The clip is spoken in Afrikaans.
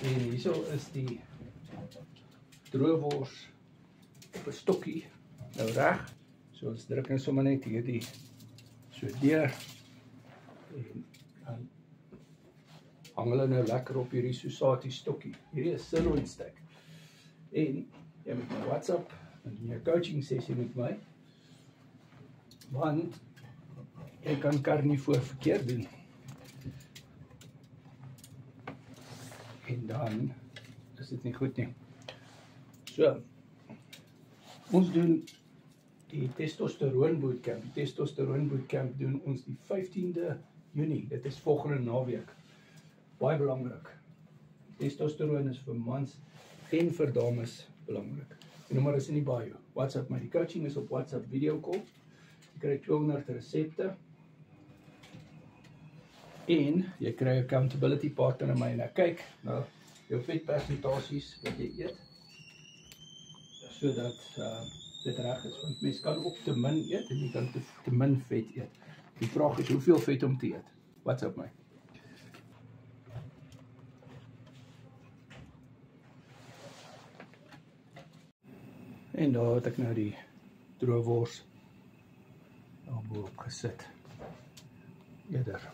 En hierso is die droëwors op 'n stokkie nou reg. So ons druk nou sommer net hierdie so deur en dan hang hulle nou lekker op hierdie Susati stokkie. Hierdie is sirloin steak. En jy moet my WhatsApp en doen jou coaching sessie met my. Want jy kan karnivoor verkeerd doen. En dan is dit nie goed nie. So, ons doen die testosteroon bootcamp. Die testosteroon bootcamp doen ons die 15de Junie. Dit is volgende naweek. Baie belangrik. Testosteroon is vir mans en vir dames belangrik. Die nommer is in die bio. WhatsApp my. Die coaching is op WhatsApp video call. Jy kry 200 resepte. En jy kry accountability partner in my en ek kyk na jou vetpersentasies wat jy eet. Sodat dit reg is, want mens kan ook te min eet en jy kan te min vet eet. Die vraag is hoeveel vet om te eet. WhatsApp my. En daar het ek nou die droëwors daarbo gesit. Eerder.